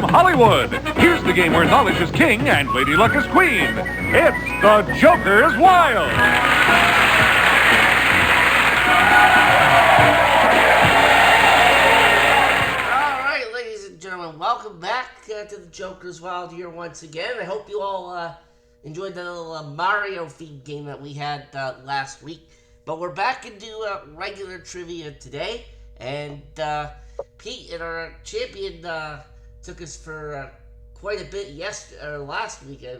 from Hollywood. Here's the game where knowledge is king and Lady Luck is queen. It's The Joker's Wild. All right, ladies and gentlemen, welcome back to The Joker's Wild here once again. I hope you all enjoyed the little Mario feed game that we had last week. But we're back into regular trivia today. And Pete, and our champion, took us for quite a bit last week. I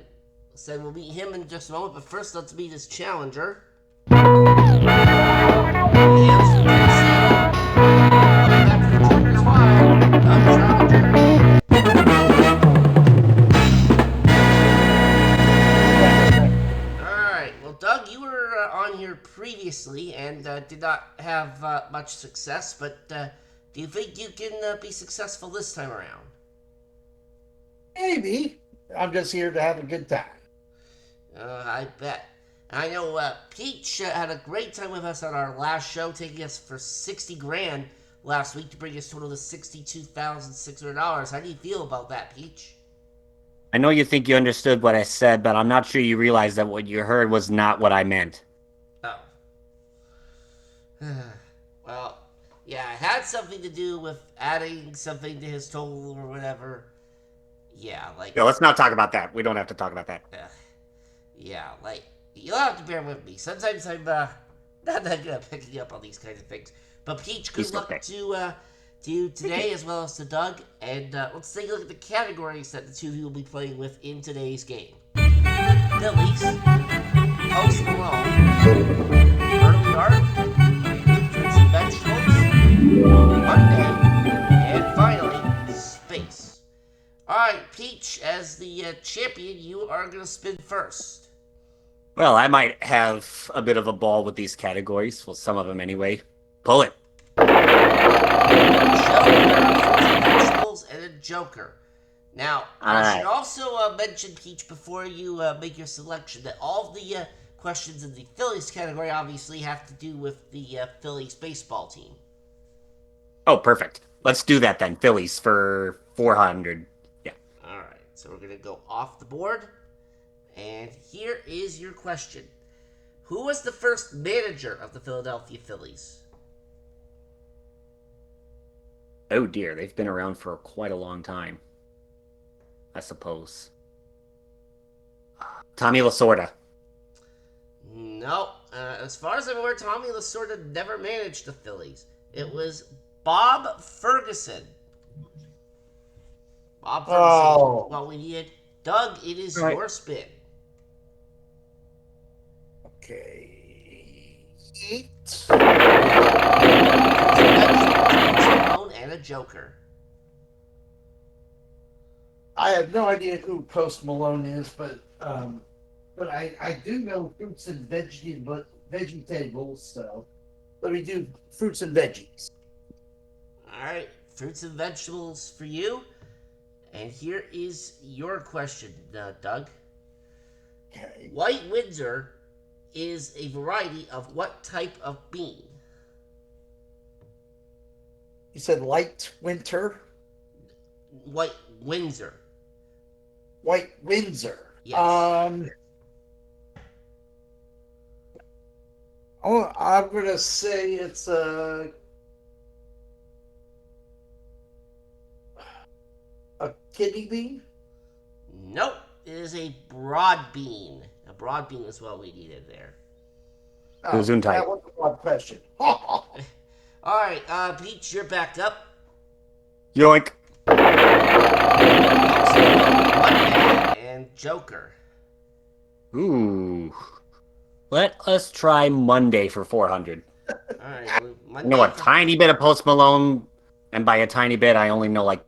said we'll meet him in just a moment. But first, let's meet his challenger. Doug, you were on here previously and did not have much success, but do you think you can be successful this time around? Maybe. I'm just here to have a good time. I bet. I know Peach had a great time with us on our last show, taking us for 60 grand last week to bring us total to $62,600. How do you feel about that, Peach? I know you think you understood what I said, but I'm not sure you realize that what you heard was not what I meant. Oh. Well, yeah, it had something to do with adding something to his total or whatever. Yeah, like... Yo, let's not talk about that. We don't have to talk about that. Yeah, like, you'll have to bear with me. Sometimes I'm not that good at picking up on these kinds of things. But Peach, good luck to you today as well as to Doug. And let's take a look at the categories that the two of you will be playing with in today's game. Phillies, Post Malone, Early Art, Fruits and Vegetables, Monday, and finally, Space. Alright, Peach, as the champion, you are going to spin first. Well, I might have a bit of a ball with these categories. Well, some of them anyway. Pull it. Vegetables, and a Joker. Now, I should also mention, Peach, before you make your selection, that all of the questions in the Phillies category obviously have to do with the Phillies baseball team. Oh, perfect. Let's do that then. Phillies for 400. Yeah. All right, so we're going to go off the board. And here is your question. Who was the first manager of the Philadelphia Phillies? Oh dear, they've been around for quite a long time, I suppose. Tommy Lasorda. No, as far as I'm aware, Tommy Lasorda never managed the Phillies. It was Bob Ferguson. Bob Ferguson. Oh. What we needed. Doug, it is your spin. Okay. And a Joker. I have no idea who Post Malone is, but I do know fruits and vegetables, so let me do fruits and veggies. Alright, fruits and vegetables for you. And here is your question, Doug. Okay. White Windsor is a variety of what type of bean? You said light winter? White Windsor. White Windsor. Yes. I'm gonna say it's a kidney bean. Nope, it is a broad bean. A broad bean is what we needed there. Gesundheit. That was a broad question. All right, Peach, you're back up. Yoink. And Joker. Ooh. Let us try Monday for 400. All right. I know a tiny bit of Post Malone, and by a tiny bit, I only know like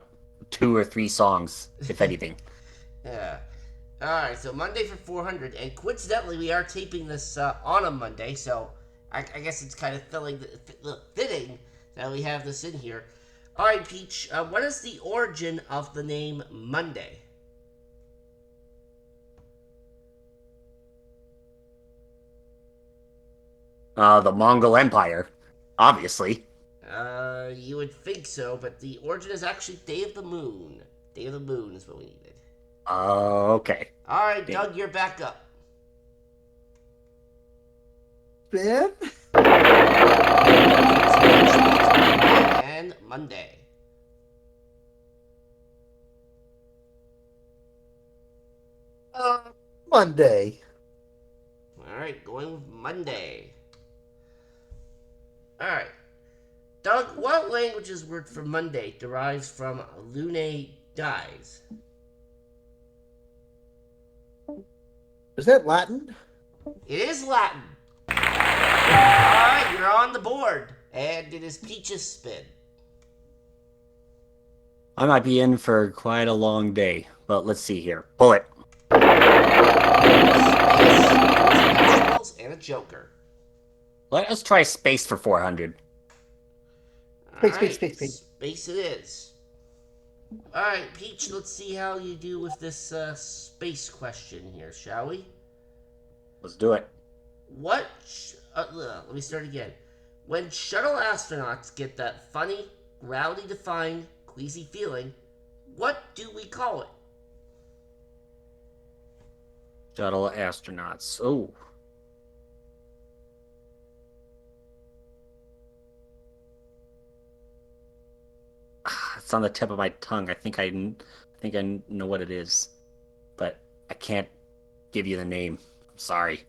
2 or 3 songs, if anything. Yeah. All right, so Monday for 400, and coincidentally, we are taping this on a Monday, so I guess it's kind of fitting that we have this in here. All right, Peach, what is the origin of the name Monday? The Mongol Empire, obviously. You would think so, but the origin is actually Day of the Moon. Day of the moon is what we needed. Okay. All right, Damn. Doug, you're back up. Ben? And Monday. Monday. All right, going with Monday. All right. Doug, what language's word for Monday derives from Lune dies? Is that Latin? It is Latin. All right, you're on the board. And it is Peach's spin. I might be in for quite a long day, but let's see here. Pull it. Vegetables, and a joker. Let us try space for 400. Space. Space it is. All right, Peach, let's see how you do with this space question here, shall we? Let's do it. Let me start again. When shuttle astronauts get that funny, rowdy defined, queasy feeling, what do we call it? Shuttle astronauts. Oh. It's on the tip of my tongue. I think I know what it is, but I can't give you the name. I'm sorry.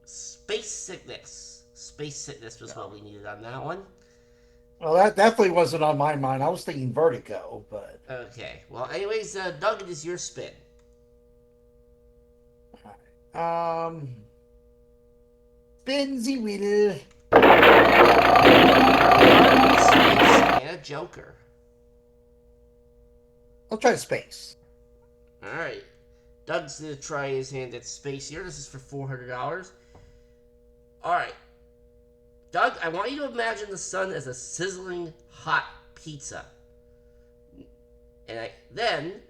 Space sickness. Space sickness was what we needed on that one. Well, that definitely wasn't on my mind. I was thinking vertigo, but Okay. Well, anyways, Doug, it is your spin. Benzie Wheel. Space and a joker. I'll try space. All right. Doug's gonna try his hand at space here. This is for $400. All right. Doug, I want you to imagine the sun as a sizzling hot pizza. And then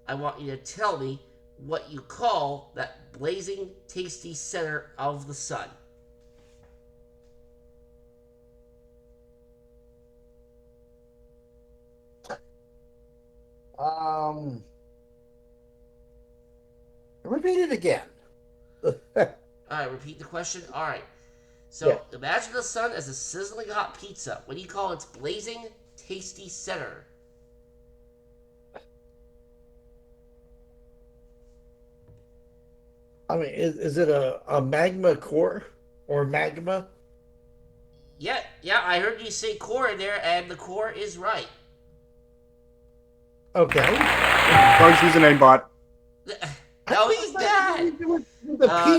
I want you to tell me what you call that blazing, tasty center of the sun. Repeat it again. All right, repeat the question. All right. So imagine the sun as a sizzling hot pizza. What do you call its blazing, tasty center? I mean, is it a magma core or magma? Yeah, I heard you say core in there, and the core is right. Okay. Doug's username bot. No, he's not. The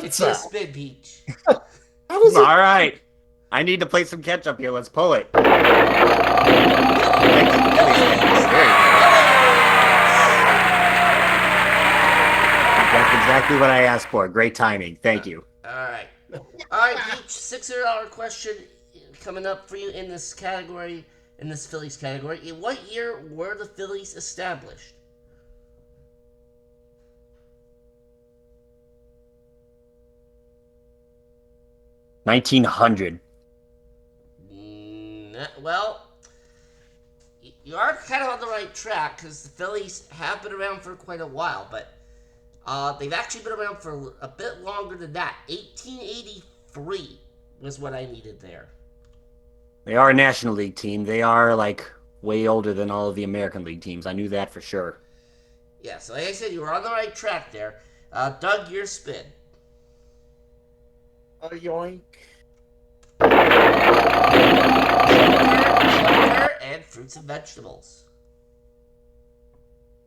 It's your pizza. spin, Peach. How was it? All right. I need to play some catch up here. Let's pull it. That's exactly what I asked for. Great timing. Thank you. All right, Peach. $600 question coming up for you in this category, in this Phillies category. In what year were the Phillies established? $1900. Well, you are kind of on the right track because the Phillies have been around for quite a while, but they've actually been around for a bit longer than that. 1883 was what I needed there. They are a National League team. They are like way older than all of the American League teams. I knew that for sure. Yeah, so like I said, you were on the right track there. Doug, your spin. Yoink. Joker, and fruits and vegetables.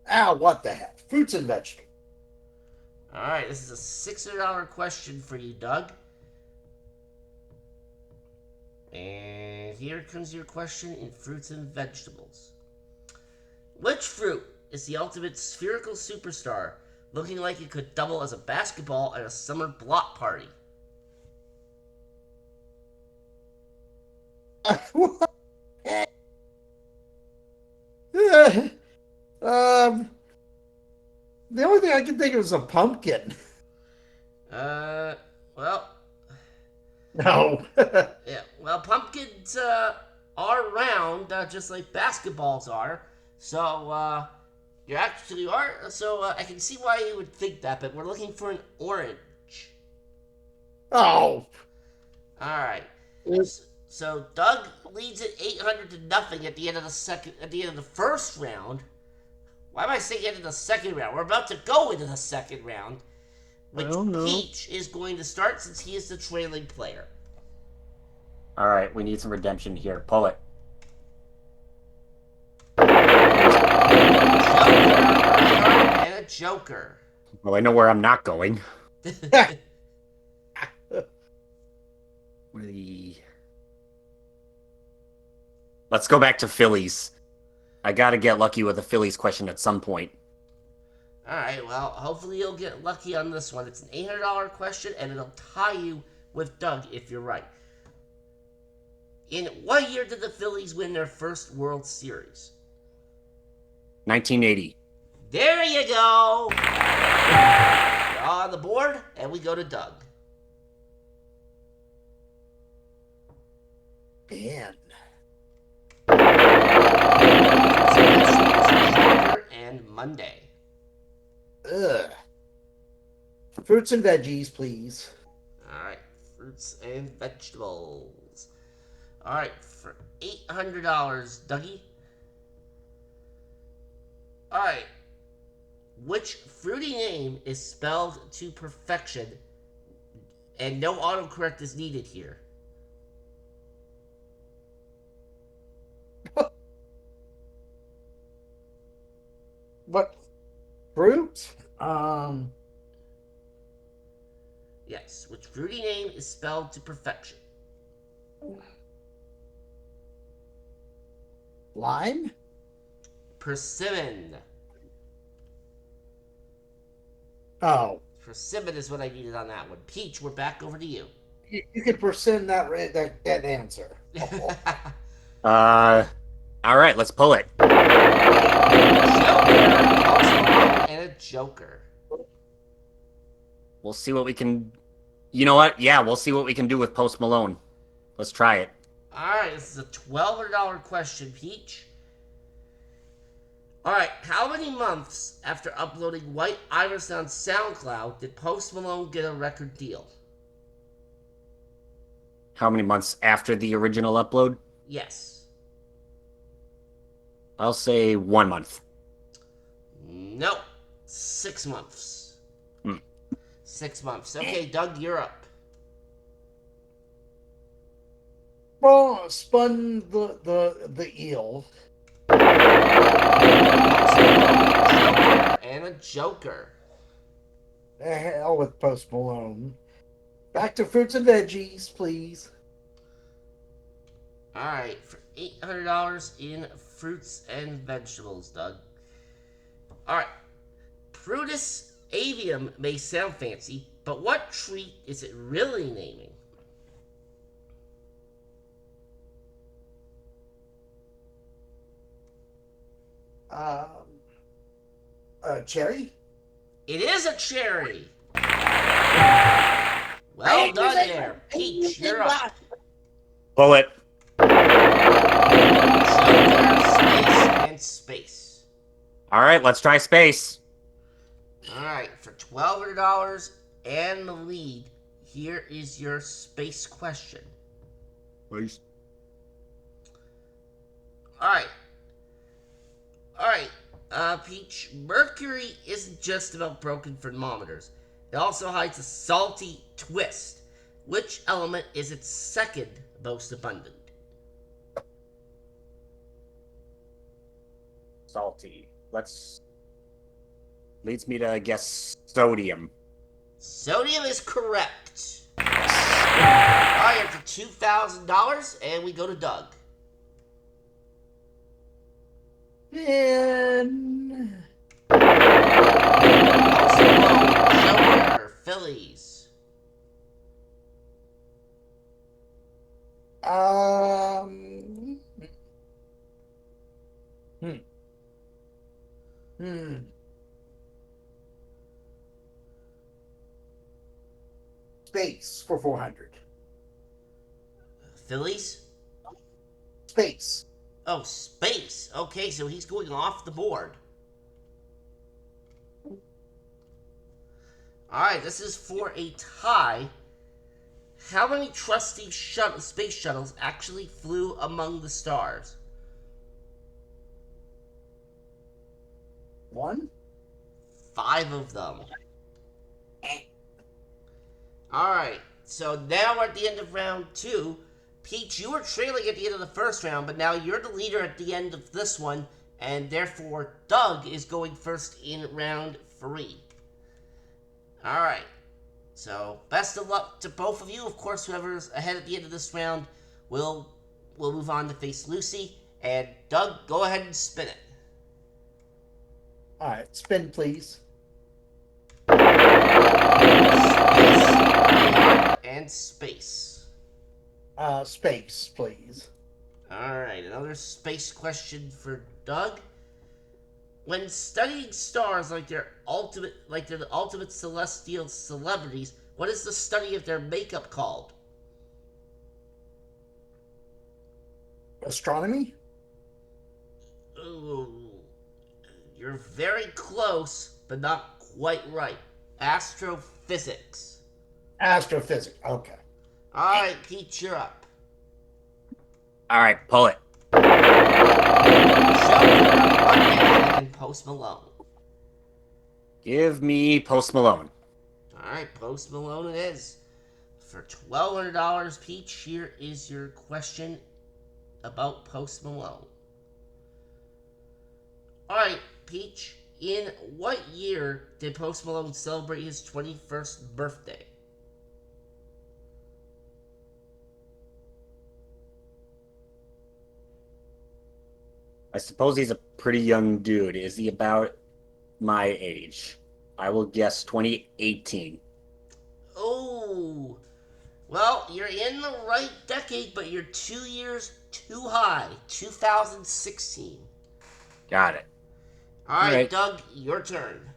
Ow, what the heck? Fruits and vegetables. All right, this is a $600 question for you, Doug. And here comes your question in fruits and vegetables. Which fruit is the ultimate spherical superstar, looking like it could double as a basketball at a summer block party? The only thing I can think of is a pumpkin. Well, No. yeah, well, pumpkins are round, just like basketballs are. So, You actually are. So I can see why you would think that, but we're looking for an orange. Oh, All right. it's- So Doug leads it 800 to nothing at the end of the first round. Why am I saying end of the second round? We're about to go into the second round, which don't know. Peach is going to start since he is the trailing player. All right, we need some redemption here. Pull it. Joker, and a Joker. Well, I know where I'm not going. Let's go back to Phillies. I gotta get lucky with a Phillies question at some point. All right, well, hopefully you'll get lucky on this one. It's an $800 question, and it'll tie you with Doug if you're right. In what year did the Phillies win their first World Series? 1980. There you go. You're on the board, and we go to Doug. man. And Monday. Ugh. Fruits and veggies, please. All right, fruits and vegetables. All right, for $800, Dougie. All right, which fruity name is spelled to perfection, and no autocorrect is needed here? What fruit? Yes, which fruity name is spelled to perfection? Lime? Persimmon. Oh, Persimmon is what I needed on that one. Peach, we're back over to you. you can persimmon that answer. All right, let's pull it. Joker, Post Malone, and a Joker. We'll see what we can. You know what? Yeah, we'll see what we can do with Post Malone. Let's try it. All right, this is a $1,200 question, Peach. All right, how many months after uploading White Iris on SoundCloud did Post Malone get a record deal? How many months after the original upload? Yes. I'll say 1 month. No. 6 months. Hmm. 6 months. Okay, Doug, you're up. Well, spun the eel. Joker and a Joker. The hell with Post Malone. Back to fruits and veggies, please. All right, for $800 in fruits and vegetables, Doug. All right, Prudus avium may sound fancy, but what treat is it really naming? Cherry? It is a cherry. Well done there. Peach, you're up. Pull it. Joker, space, and space. All right, let's try space. All right, for $1,200 and the lead, here is your space question. Please. All right. Peach, Mercury isn't just about broken thermometers. It also hides a salty twist. Which element is its second most abundant? Salty. Leads me to guess sodium. Sodium is correct. All right, for $2,000, and we go to Doug. And Also, Joker, Phillies. um, hmm. Hmm. Space for 400. Phillies? Space. Oh, space. Okay, so he's going off the board. All right, this is for a tie. How many trusty space shuttles actually flew among the stars? 1? 5 of them. All right, so now we're at the end of round 2. Peach, you were trailing at the end of the first round, but now you're the leader at the end of this one, and therefore Doug is going first in round 3. All right. So, best of luck to both of you. Of course, whoever's ahead at the end of this round will move on to face Lucy. And Doug, go ahead and spin it. All right, spin, please. And space. Space, please. All right, another space question for Doug. When studying stars like they're the ultimate celestial celebrities, what is the study of their makeup called? Astronomy? Ooh, you're very close, but not quite right. Astrophysics. Astrophysics. Okay. All right, Pete, you're up. All right, pull it. Joker, Monday, and Post Malone. Give me Post Malone. All right, Post Malone it is. For $1,200, Peach, here is your question about Post Malone. All right, Peach, in what year did Post Malone celebrate his 21st birthday? I suppose he's a pretty young dude. Is he about my age? I will guess 2018. Oh, well, you're in the right decade, but you're 2 years too high. 2016. Got it. All right, Right. Doug, your turn.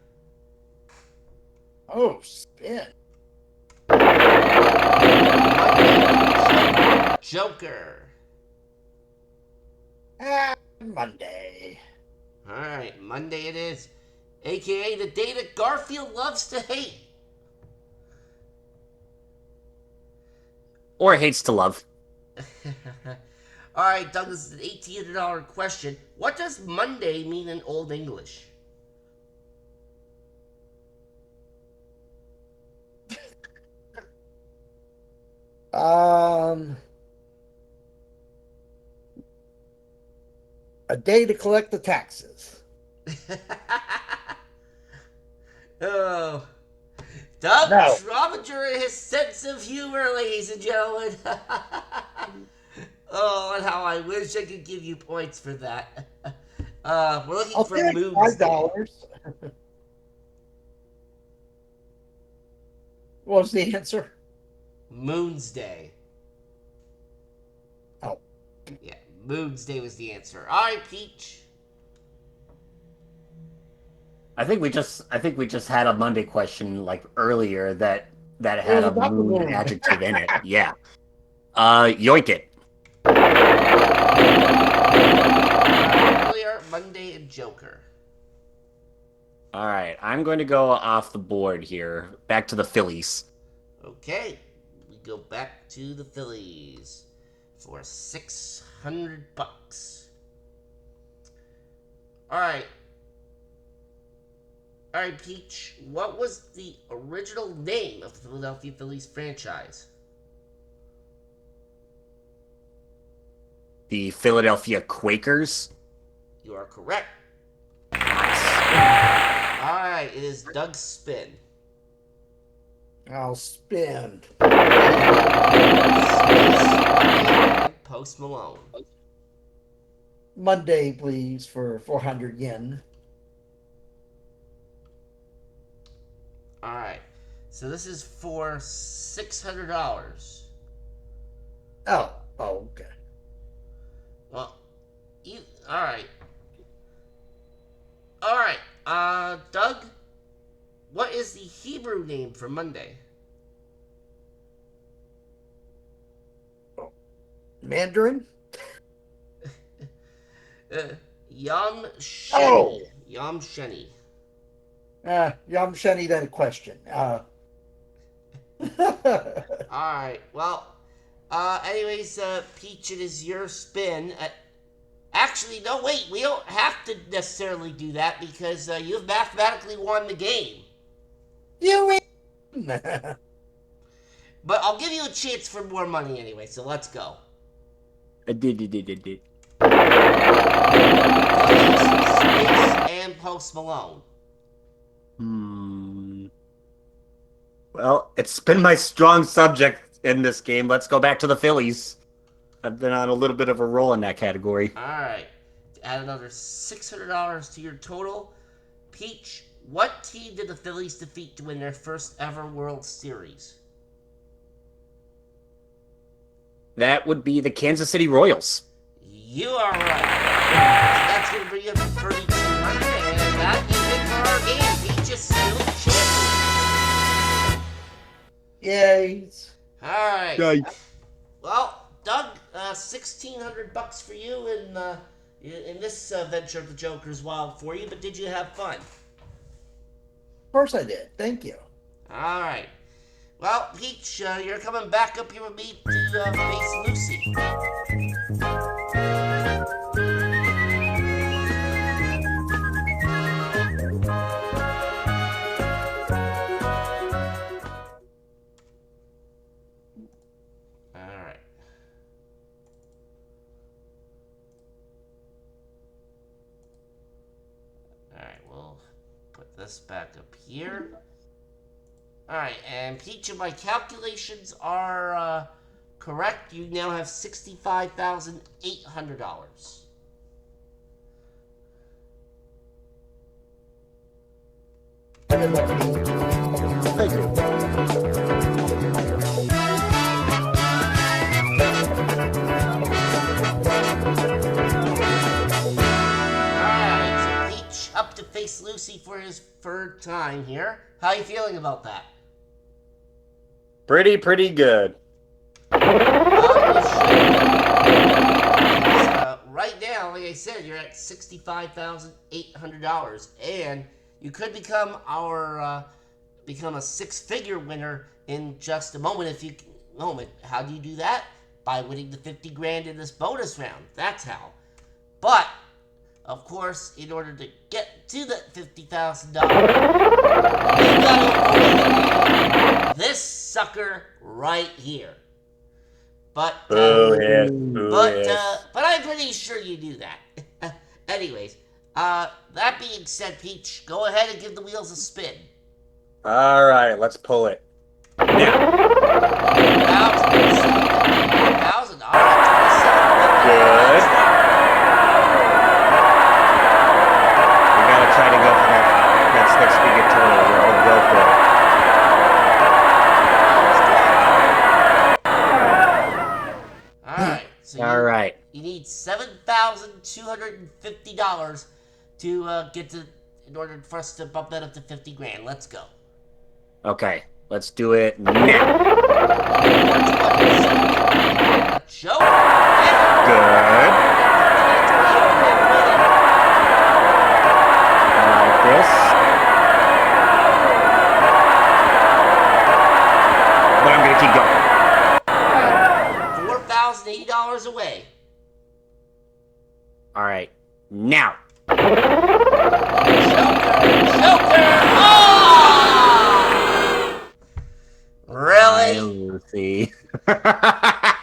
Oh, spin. Monday, Joker. Monday. All right, Monday it is, aka the day that Garfield loves to hate. Or hates to love. All right, Doug, this is an $1,800 question. What does Monday mean in Old English? A day to collect the taxes. Oh, Doug No. Trobinger and his sense of humor, ladies and gentlemen. Oh, and how I wish I could give you points for that. We're looking I'll for take Moon's Day. $5. What was the answer? Moon's Day. Oh. Yeah, Moon's Day was the answer. All right, Peach. I think we just had a Monday question like earlier that had was a about the moon moon. adjective in it. Yeah. Yoink it. Earlier, Monday and Joker. All right, I'm going to go off the board here. Back to the Phillies. Okay, we go back to the Phillies for $600. All right. All right, Peach. What was the original name of the Philadelphia Phillies franchise? The Philadelphia Quakers. You are correct. All right, it is Doug's spin. I'll spin. Post Malone. Monday, please, for 400 yen. All right, so this is for $600. Oh, okay. Well, all right. All right, Doug, what is the Hebrew name for Monday? Mandarin? Yom Sheni. Oh. Yom Sheni. Yum Shani, that question. Alright, well, anyways, Peach, it is your spin. Actually, no, wait, we don't have to necessarily do that because you've mathematically won the game. You win. But I'll give you a chance for more money anyway, so let's go. I did. Phillies, Space, and Post Malone. Well, it's been my strong subject in this game. Let's go back to the Phillies. I've been on a little bit of a roll in that category. Alright, add another $600 to your total. Peach, what team did the Phillies defeat to win their first ever World Series? That would be the Kansas City Royals. You are right. That's going to bring you up to 3,200, and that is it for our game. Peach is still champion. Yay. Alright. Nice. Well, Doug, $1,600 for you in this venture of the Joker's Wild for you, but did you have fun? Of course I did. Thank you. Alright. Well, Peach, you're coming back up here with me to face Lucy. Alright. Alright, we'll put this back up here. Alright, and Peach, if my calculations are correct, you now have $65,800. Thank you. Alright, so Peach up to face Lucy for his third time here. How are you feeling about that? Pretty good. Right now, like I said, you're at $65,800, and you could become a six-figure winner in just a moment. How do you do that? By winning the 50 grand in this bonus round. That's how. But of course, in order to get to that $50,000, you gotta avoid this sucker right here. But But I'm pretty sure you do that. Anyways, that being said, Peach, go ahead and give the wheels a spin. all right, let's pull it. Now. $1,000. All right, Good. We gotta try to go for that six-figure total here. I'll go for it. All right. So All right. You need $7,250 to get to, in order for us to bump that up to 50 grand. Let's go. Okay, let's do it now. Joe. Good. Like this. But I'm gonna keep going. $4,080 away. All right, now. Joker! Oh! Really? Lucy. I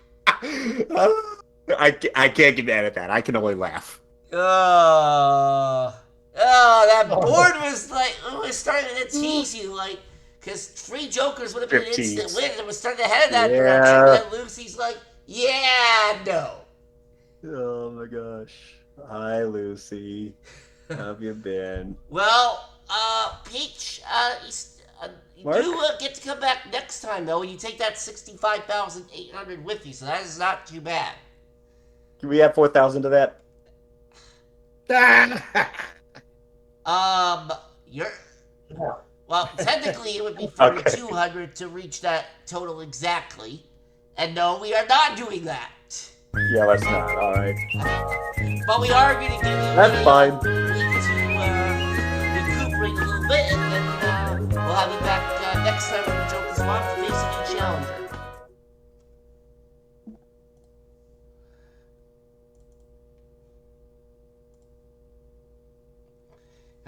can't get mad at that. I can only laugh. That board was like, it was starting to tease you, like, because three Jokers would have been an instant win. It was starting to head in that direction. And Lucy's like, yeah, no. Oh my gosh. Hi, Lucy. How have you been? Well, Peach, you Mark? do get to come back next time, though. You take that $65,800 with you, so that is not too bad. Can we add 4,000 to that? Well, technically it would be 4,200 to reach that total exactly. And no, we are not doing that. Yeah, let's not. All right. But we are going to give you That's fine. a week to recuperate a little bit, and then we'll have you back next time on the Joker's Wild to face a new challenger.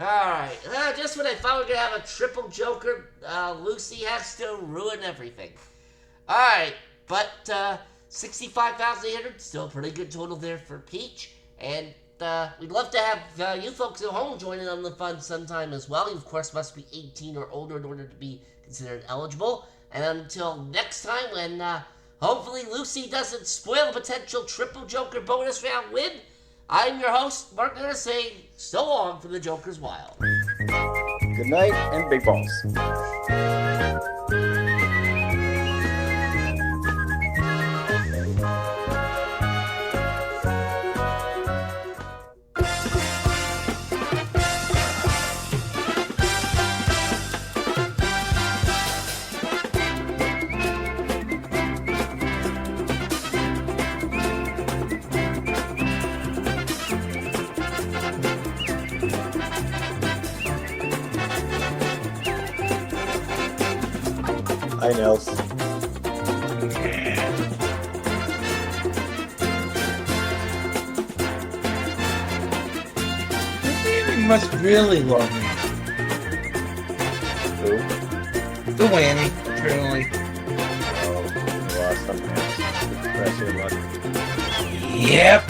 Alright, just when I thought we were going to have a triple Joker, Lucy has to ruin everything. Alright, but 65,800, still a pretty good total there for Peach. And we'd love to have you folks at home join in on the fun sometime as well. You, of course, must be 18 or older in order to be considered eligible. And until next time, when hopefully Lucy doesn't spoil a potential triple Joker bonus round win, I'm your host, Mark, going to say so long from the Joker's Wild. Good night and big balls. Hi, Nels. You must really love me. Who? The Wanny, really. Oh, I lost some hands. Press your luck. Yep.